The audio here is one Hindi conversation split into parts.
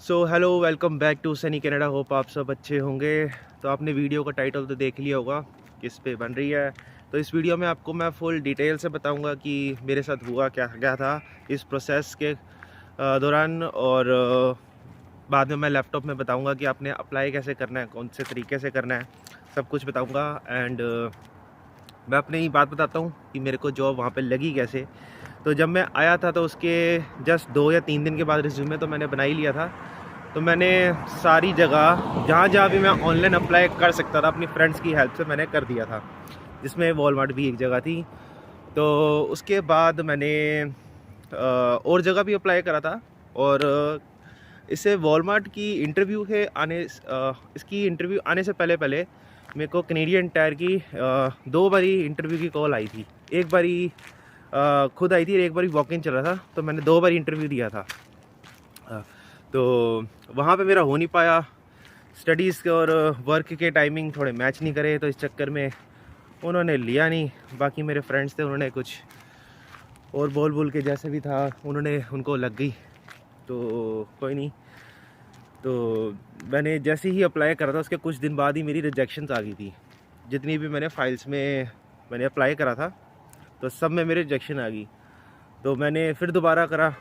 So hello, welcome back to sunny Canada. Hope आप सब अच्छे होंगे। तो आपने वीडियो का टाइटल तो देख लिया होगा किस पे बन रही है। तो इस वीडियो में आपको मैं फुल डिटेल से बताऊंगा कि मेरे साथ हुआ क्या क्या था इस प्रोसेस के दौरान, और बाद में मैं लैपटॉप में बताऊंगा कि आपने अप्लाई कैसे करना है, कौन से तरीके से करना है, सब कुछ बताऊँगा। एंड मैं अपनी ही बात बताता हूँ कि मेरे को जॉब वहाँ पर लगी कैसे। तो जब मैं आया था तो उसके जस्ट 2 या 3 दिन के बाद रिज्यूमे तो मैंने बना ही लिया था। तो मैंने सारी जगह जहाँ जहाँ भी मैं ऑनलाइन अप्लाई कर सकता था अपनी फ्रेंड्स की हेल्प से मैंने कर दिया था, जिसमें वॉलमार्ट भी एक जगह थी। तो उसके बाद मैंने और जगह भी अप्लाई करा था। और इससे वॉलमार्ट की इंटरव्यू के आने इसकी इंटरव्यू आने से पहले पहले मेरे को कैनेडियन टायर की 2 बारी इंटरव्यू की कॉल आई थी। एक बारी खुद आई थी और एक बारी वॉक इन चल रहा था, तो मैंने 2 बारी इंटरव्यू दिया था। तो वहाँ पे मेरा हो नहीं पाया, स्टडीज़ के और वर्क के टाइमिंग थोड़े मैच नहीं करे, तो इस चक्कर में उन्होंने लिया नहीं। बाकी मेरे फ्रेंड्स थे, उन्होंने कुछ और बोल के जैसे भी था उनको लग गई, तो कोई नहीं। तो मैंने जैसे ही अप्लाई करा था उसके कुछ दिन बाद ही मेरी रिजेक्शंस आ गई थी। जितनी भी मैंने फाइल्स में मैंने अप्लाई करा था तो सब में मेरी रिजेक्शन आ गई। तो मैंने फिर दोबारा करा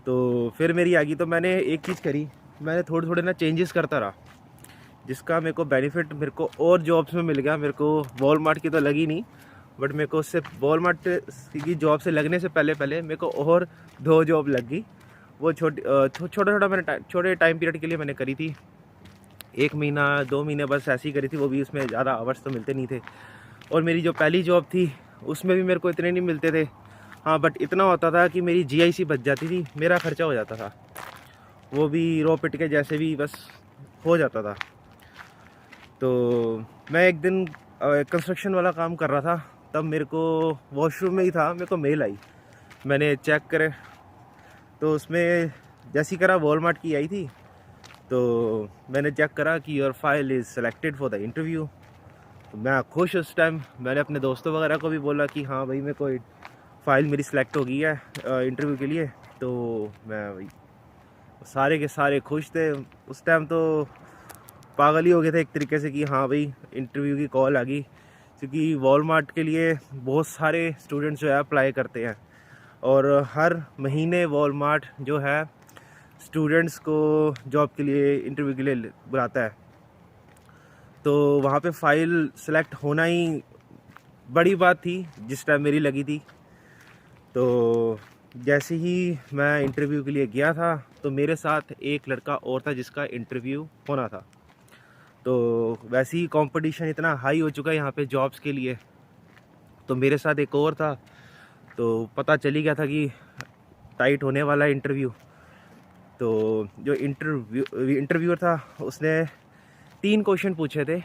तो फिर मेरी आ गई। तो मैंने एक चीज़ करी, मैंने थोड़े थोड़े ना चेंजेस करता रहा, जिसका मेरे को बेनिफिट मेरे को और जॉब्स में मिल गया। मेरे को वॉलमार्ट की तो लगी नहीं, बट मेरे को उससे वॉलमार्ट की जॉब से लगने से पहले पहले मेरे को और 2 जॉब लग गई। वो छोटा मैंने छोटे टाइम पीरियड के लिए मैंने करी थी, 1 महीना 2 महीने बस ऐसी ही करी थी। वो भी उसमें ज़्यादा आवर्स तो मिलते नहीं थे। और मेरी जो पहली जॉब थी उसमें भी मेरे को इतने नहीं मिलते थे, हाँ, बट इतना होता था कि मेरी जीआईसी बच जाती थी, मेरा खर्चा हो जाता था। वो भी रो पिट के जैसे भी बस हो जाता था। तो मैं एक दिन कंस्ट्रक्शन वाला काम कर रहा था, तब मेरे को वॉशरूम में ही था, मेरे को मेल आई। मैंने चेक करे तो उसमें जैसी करा वॉलमार्ट की आई थी। तो मैंने चेक करा कि your file is selected for the interview. तो मैं खुश उस टाइम, मैंने अपने दोस्तों वगैरह को भी बोला कि हाँ भाई, मेरे को फ़ाइल मेरी सिलेक्ट हो गई है इंटरव्यू के लिए। तो मैं वही, सारे के सारे खुश थे उस टाइम। तो पागल ही हो गए थे एक तरीके से कि हाँ भाई, इंटरव्यू की कॉल आ गई। क्योंकि वॉलमार्ट के लिए बहुत सारे स्टूडेंट्स जो है अप्लाई करते हैं, और हर महीने वॉलमार्ट जो है स्टूडेंट्स को जॉब के लिए इंटरव्यू के लिए बुलाता है। तो वहाँ पे फ़ाइल सेलेक्ट होना ही बड़ी बात थी जिस टाइम मेरी लगी थी। तो जैसे ही मैं इंटरव्यू के लिए गया था तो मेरे साथ एक लड़का और था जिसका इंटरव्यू होना था। तो वैसे ही कंपटीशन इतना हाई हो चुका है यहाँ पे जॉब्स के लिए, तो मेरे साथ एक और था। तो पता चली गया था कि टाइट होने वाला है इंटरव्यू। तो जो इंटरव्यूअर था उसने 3 क्वेश्चन पूछे थे।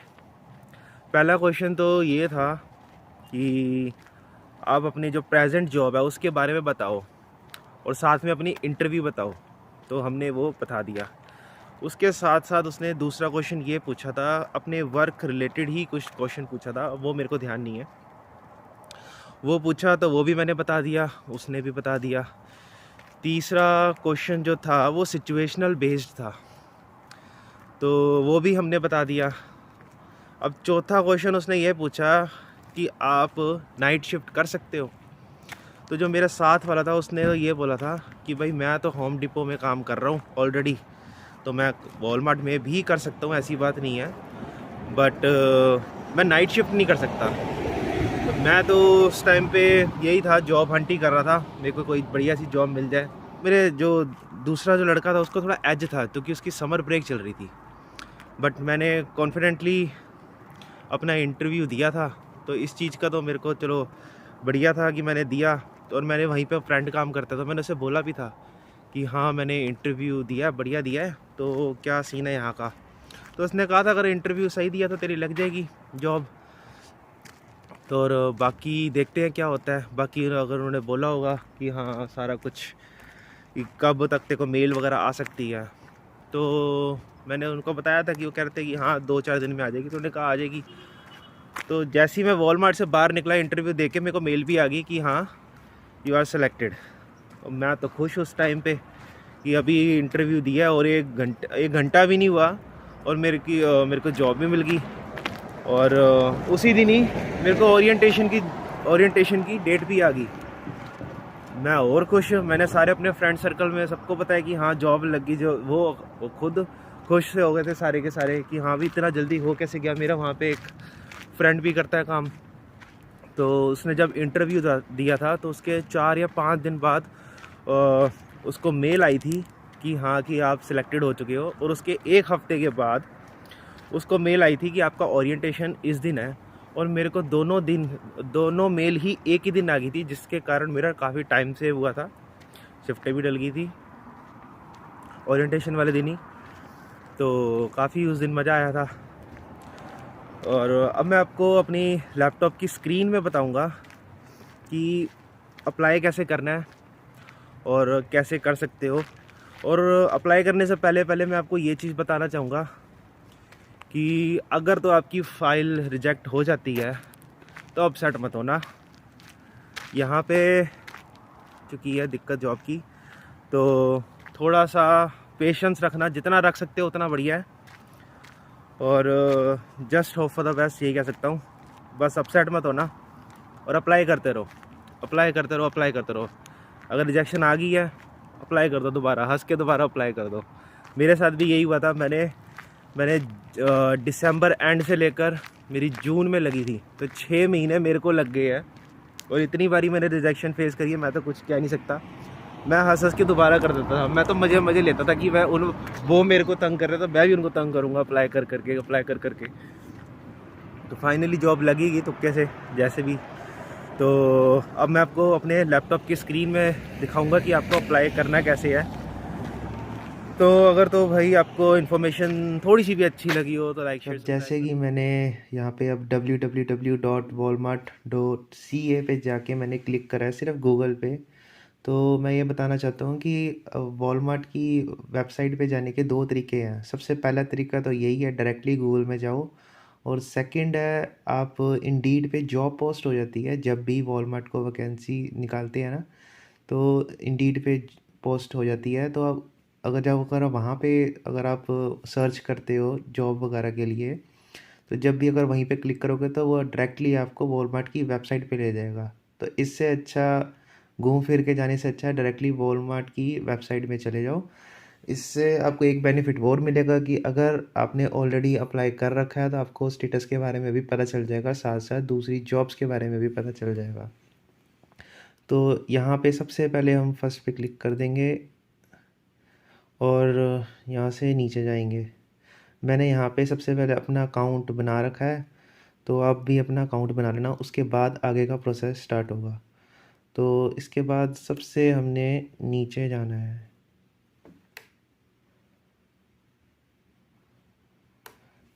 पहला क्वेश्चन तो ये था कि आप अपनी जो प्रेजेंट जॉब है उसके बारे में बताओ और साथ में अपनी इंटरव्यू बताओ। तो हमने वो बता दिया। उसके साथ साथ उसने दूसरा क्वेश्चन ये पूछा था, अपने वर्क रिलेटेड ही कुछ क्वेश्चन पूछा था, वो मेरे को ध्यान नहीं है। वो पूछा तो वो भी मैंने बता दिया, उसने भी बता दिया। तीसरा क्वेश्चन जो था वो सिचुएशनल बेस्ड था, तो वो भी हमने बता दिया। अब चौथा क्वेश्चन उसने ये पूछा कि आप नाइट शिफ्ट कर सकते हो। तो जो मेरा साथ वाला था उसने ये बोला था कि भाई, मैं तो होम डिपो में काम कर रहा हूँ ऑलरेडी, तो मैं वॉलमार्ट में भी कर सकता हूँ, ऐसी बात नहीं है, बट मैं नाइट शिफ्ट नहीं कर सकता। मैं तो उस टाइम पे यही था, जॉब हंट ही कर रहा था, मेरे को कोई बढ़िया सी जॉब मिल जाए। मेरे जो दूसरा जो लड़का था उसको थोड़ा एज था क्योंकि उसकी समर ब्रेक चल रही थी, बट मैंने कॉन्फिडेंटली अपना इंटरव्यू दिया था। तो इस चीज़ का तो मेरे को चलो बढ़िया था कि मैंने दिया। और मैंने वहीं पे फ्रेंड काम करता था, मैंने उसे बोला भी था कि हाँ, मैंने इंटरव्यू दिया, बढ़िया दिया है, तो क्या सीन है यहाँ का। तो उसने कहा था अगर इंटरव्यू सही दिया तो तेरी लग जाएगी जॉब। तो और बाकी देखते हैं क्या होता है। बाकी अगर उन्होंने बोला होगा कि हाँ सारा कुछ, कि कब तक तेरे को मेल वगैरह आ सकती है, तो मैंने उनको बताया था कि वो कह रहे थे कि हाँ 2-4 दिन में आ जाएगी। तो उन्होंने कहा आ जाएगी। तो जैसे ही मैं वॉलमार्ट से बाहर निकला इंटरव्यू दे के, मेरे को मेल भी आ गई कि हाँ, यू आर सेलेक्टेड। और मैं तो खुश उस टाइम पे कि अभी इंटरव्यू दिया है और एक घंटा भी नहीं हुआ और मेरे को जॉब भी मिल गई। और उसी दिन ही मेरे को ओरिएंटेशन की डेट भी आ गई। मैं और खुश, मैंने सारे अपने फ्रेंड सर्कल में सबको बताया कि हाँ जॉब लग गई। जो वो खुद खुश से हो गए थे सारे के सारे कि हाँ भी इतना जल्दी हो कैसे गया। मेरा वहाँ पे एक फ्रेंड भी करता है काम, तो उसने जब इंटरव्यू दिया था तो उसके 4 या 5 दिन बाद उसको मेल आई थी कि हाँ कि आप सिलेक्टेड हो चुके हो। और उसके 1 हफ्ते के बाद उसको मेल आई थी कि आपका ओरिएंटेशन इस दिन है। और मेरे को दोनों मेल ही एक ही दिन आ गई थी, जिसके कारण मेरा काफ़ी टाइम सेव हुआ था। शिफ्टें भी डल गई थी ओरिएंटेशन वाले दिन ही, तो काफ़ी उस दिन मज़ा आया था। और अब मैं आपको अपनी लैपटॉप की स्क्रीन में बताऊंगा कि अप्लाई कैसे करना है और कैसे कर सकते हो। और अप्लाई करने से पहले मैं आपको ये चीज़ बताना चाहूँगा कि अगर तो आपकी फ़ाइल रिजेक्ट हो जाती है तो अपसेट मत होना। यहाँ पे चूँकि है दिक्कत जॉब की, तो थोड़ा सा पेशेंस रखना, जितना रख सकते हो उतना बढ़िया है। और just hope for the best यही कह सकता हूँ। बस अपसेट मत होना और अप्लाई करते रहो, अप्लाई करते रहो, अप्लाई करते रहो। अगर रिजेक्शन आ गई है अप्लाई कर दो, दोबारा हंस के दोबारा अप्लाई कर दो। मेरे साथ भी यही हुआ था। मैंने दिसंबर एंड से लेकर मेरी जून में लगी थी, तो 6 महीने मेरे को लग गए हैं। और इतनी बारी मैंने रिजेक्शन फेस करी है, मैं तो कुछ कह नहीं सकता। मैं हंस के दोबारा कर देता था। मैं तो मज़े लेता था कि वो मेरे को तंग कर रहे थे, मैं भी उनको तंग करूँगा अप्लाई कर करके। तो फाइनली जॉब लगेगी तुक्के से जैसे भी। तो अब मैं आपको अपने लैपटॉप की स्क्रीन में दिखाऊंगा कि आपको अप्लाई करना कैसे है। तो अगर तो भाई आपको इन्फॉर्मेशन थोड़ी सी भी अच्छी लगी हो तो लाइक शेयर। जैसे कि मैंने यहाँ पे अब www.walmart.ca पे जाके मैंने क्लिक करा है सिर्फ गूगल पे। तो मैं ये बताना चाहता हूँ कि वॉलमार्ट की वेबसाइट पे जाने के 2 तरीके हैं। सबसे पहला तरीका तो यही है, डायरेक्टली गूगल में जाओ। और सेकंड है, आप इंडीड पे जॉब पोस्ट हो जाती है जब भी वॉलमार्ट को वैकेंसी निकालते हैं ना, तो इंडीड पे पोस्ट हो जाती है। तो अब अगर वहाँ पे अगर आप सर्च करते हो जॉब वगैरह के लिए, तो जब भी अगर वहीं पे क्लिक करोगे तो वो डायरेक्टली आपको वॉलमार्ट की वेबसाइट पे ले जाएगा। तो इससे अच्छा, घूम फिर के जाने से अच्छा डायरेक्टली वॉलमार्ट की वेबसाइट में चले जाओ। इससे आपको एक बेनिफिट और मिलेगा कि अगर आपने ऑलरेडी अप्लाई कर रखा है तो आपको स्टेटस के बारे में भी पता चल जाएगा, साथ साथ दूसरी जॉब्स के बारे में भी पता चल जाएगा। तो यहाँ पे सबसे पहले हम फर्स्ट पे क्लिक कर देंगे और यहाँ से नीचे जाएंगे। मैंने यहाँ पे सबसे पहले अपना अकाउंट बना रखा है, तो आप भी अपना अकाउंट बना लेना, उसके बाद आगे का प्रोसेस स्टार्ट होगा। तो इसके बाद सबसे हमने नीचे जाना है।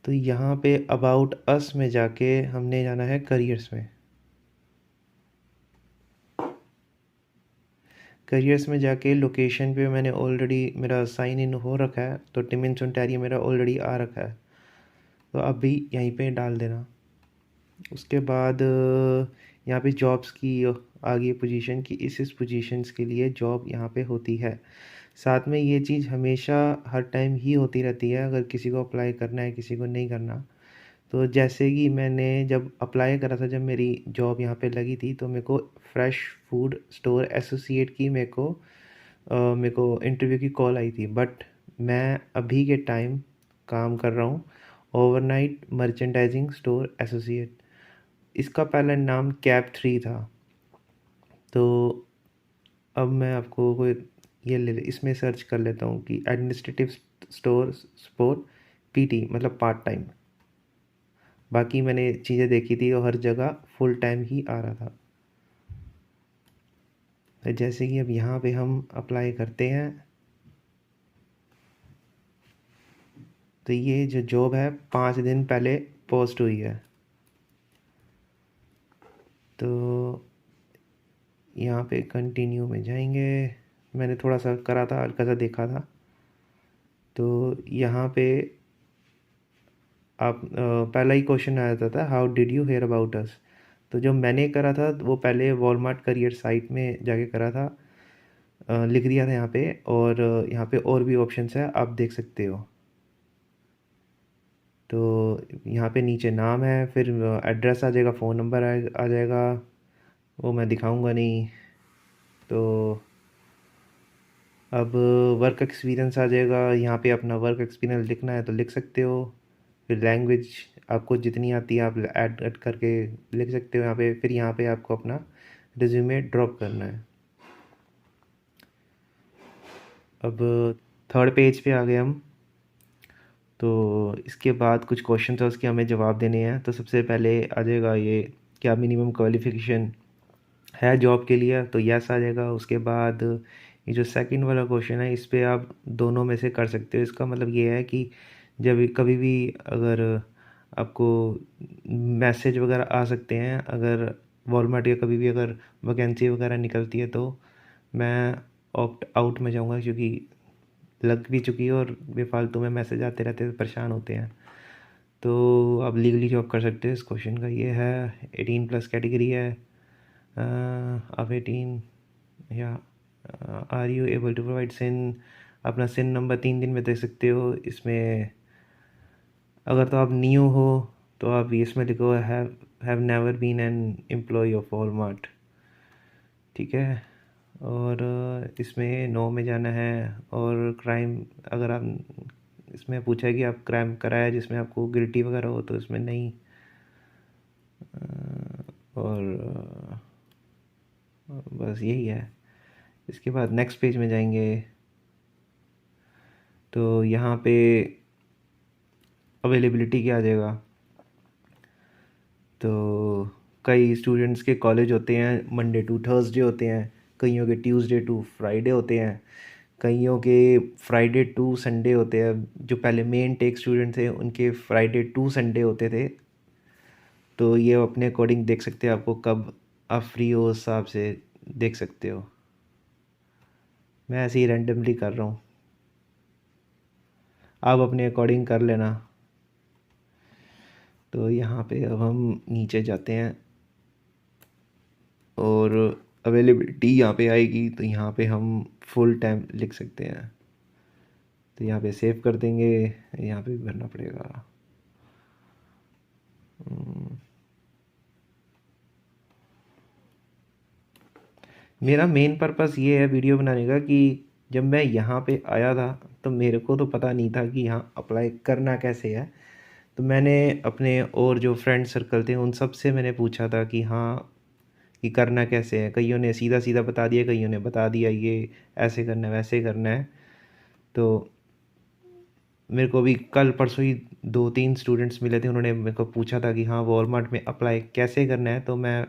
तो यहाँ पे अबाउट अस में जाके हमने जाना है करियर्स में। करियर्स में जाके लोकेशन पे मैंने ऑलरेडी मेरा साइन इन हो रखा है, तो टिमिन्स ओंटारियो मेरा ऑलरेडी आ रखा है, तो अब भी यहीं पे डाल देना। उसके बाद यहाँ पे जॉब्स की आ गई पोजीशन की इस पोजीशंस के लिए जॉब यहाँ पे होती है। साथ में ये चीज़ हमेशा हर टाइम ही होती रहती है, अगर किसी को अप्लाई करना है किसी को नहीं करना। तो जैसे कि मैंने जब अप्लाई करा था, जब मेरी जॉब यहाँ पे लगी थी, तो मेरे को फ्रेश फूड स्टोर एसोसिएट की मेरे को इंटरव्यू की कॉल आई थी। बट मैं अभी के टाइम काम कर रहा हूँ ओवरनाइट मर्चेंडाइजिंग स्टोर एसोसिएट। इसका पहला नाम कैप 3 था। तो अब मैं आपको कोई ये इसमें सर्च कर लेता हूँ कि एडमिनिस्ट्रेटिव स्टोर सपोर्ट पीटी, मतलब पार्ट टाइम। बाकी मैंने चीज़ें देखी थी और हर जगह फुल टाइम ही आ रहा था। तो जैसे कि अब यहाँ पे हम अप्लाई करते हैं, तो ये जो जॉब है 5 दिन पहले पोस्ट हुई है। तो यहाँ पे कंटिन्यू में जाएंगे। मैंने थोड़ा सा करा था, हल्का सा देखा था। तो यहाँ पे आप पहला ही क्वेश्चन आया था how did you hear about us. तो जो मैंने करा था वो पहले वॉलमार्ट करियर साइट में जाके करा था। लिख दिया था यहाँ पे, और यहाँ पे और भी ऑप्शंस है, आप देख सकते हो। तो यहाँ पे नीचे नाम है, फिर एड्रेस आ जाएगा, फ़ोन नंबर आ जाएगा, वो मैं दिखाऊंगा नहीं। तो अब वर्क एक्सपीरियंस आ जाएगा, यहाँ पे अपना वर्क एक्सपीरियंस लिखना है तो लिख सकते हो। फिर लैंग्वेज आपको जितनी आती है आप ऐड करके लिख सकते हो यहाँ पे। फिर यहाँ पे आपको अपना रिज्यूमे ड्रॉप करना है। अब थर्ड पेज पे आ गए हम। तो इसके बाद कुछ क्वेश्चन था, उसके हमें जवाब देने हैं। तो सबसे पहले आ जाएगा ये, क्या मिनिमम क्वालिफ़िकेशन है जॉब के लिए, तो यस आ जाएगा। उसके बाद ये जो सेकंड वाला क्वेश्चन है, इस पे आप दोनों में से कर सकते हो। इसका मतलब ये है कि जब कभी भी अगर आपको मैसेज वगैरह आ सकते हैं, अगर वॉलमार्ट या कभी भी अगर वैकेंसी वगैरह निकलती है, तो मैं ऑप्ट आउट में जाऊंगा, क्योंकि लग भी चुकी है और बेफालतू में मैसेज आते रहते हैं, परेशान होते हैं। तो आप लीगली जॉब कर सकते हो। इस क्वेश्चन का ये है, 18+ कैटेगरी है। अब 18 या are you able to provide SIN, अपना सिन नंबर 3 दिन में दे सकते हो। इसमें अगर तो आप न्यू हो तो आप इसमें लिखो have never been an employ of Walmart, ठीक है। और इसमें नो में जाना है। और क्राइम, अगर आप इसमें पूछा है कि आप क्राइम कराया जिसमें आपको गिल्टी वगैरह हो, तो इसमें नहीं। और बस यही है। इसके बाद नेक्स्ट पेज में जाएंगे, तो यहाँ पे अवेलेबिलिटी क्या आ जाएगा। तो कई स्टूडेंट्स के कॉलेज होते हैं मंडे टू थर्सडे होते हैं, कईयों के ट्यूसडे टू फ्राइडे होते हैं, कईयों के फ्राइडे टू संडे होते हैं। जो पहले मेन टेक स्टूडेंट थे उनके फ्राइडे टू संडे होते थे। तो ये अपने अकॉर्डिंग देख सकते हो, आपको कब आप फ्री हो उस हिसाब से देख सकते हो। मैं ऐसे ही रैंडमली कर रहा हूँ, आप अपने अकॉर्डिंग कर लेना। तो यहाँ पे अब हम नीचे जाते हैं और अवेलेबिलिटी यहाँ पे आएगी, तो यहाँ पे हम फुल टाइम लिख सकते हैं। तो यहाँ पे सेव कर देंगे, यहाँ पे भी भरना पड़ेगा। मेरा मेन पर्पस ये है वीडियो बनाने का कि जब मैं यहाँ पे आया था तो मेरे को तो पता नहीं था कि यहाँ अप्लाई करना कैसे है। तो मैंने अपने और जो फ्रेंड सर्कल थे उन सब से मैंने पूछा था कि हाँ, कि करना कैसे है। कईयों ने सीधा सीधा बता दिया, कईयों ने बता दिया ये ऐसे करना है वैसे करना है। तो मेरे को भी कल परसों ही 2-3 स्टूडेंट्स मिले थे, उन्होंने मेरे को पूछा था कि हाँ वॉलमार्ट में अप्लाई कैसे करना है। तो मैं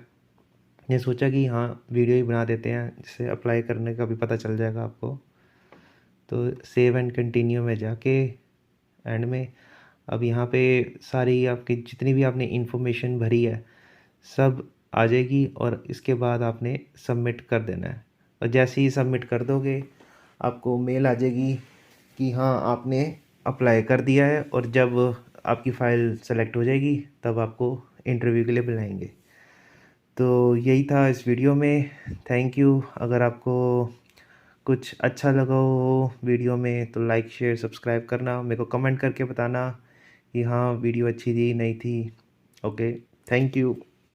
ने सोचा कि हाँ वीडियो ही बना देते हैं, जिससे अप्लाई करने का भी पता चल जाएगा आपको। तो सेव एंड कंटिन्यू में जाके एंड में अब यहाँ पे सारी आपकी जितनी भी आपने इन्फॉर्मेशन भरी है सब आ जाएगी, और इसके बाद आपने सबमिट कर देना है। और जैसे ही सबमिट कर दोगे आपको मेल आ जाएगी कि हाँ आपने अप्लाई कर दिया है, और जब आपकी फ़ाइल सेलेक्ट हो जाएगी तब आपको इंटरव्यू के लिए बुलाएंगे। तो यही था इस वीडियो में। Thank you. अगर आपको कुछ अच्छा लगा हो वीडियो में तो लाइक शेयर सब्सक्राइब करना, मेरे को कमेंट करके बताना कि हाँ वीडियो अच्छी थी नहीं थी। Okay, thank you.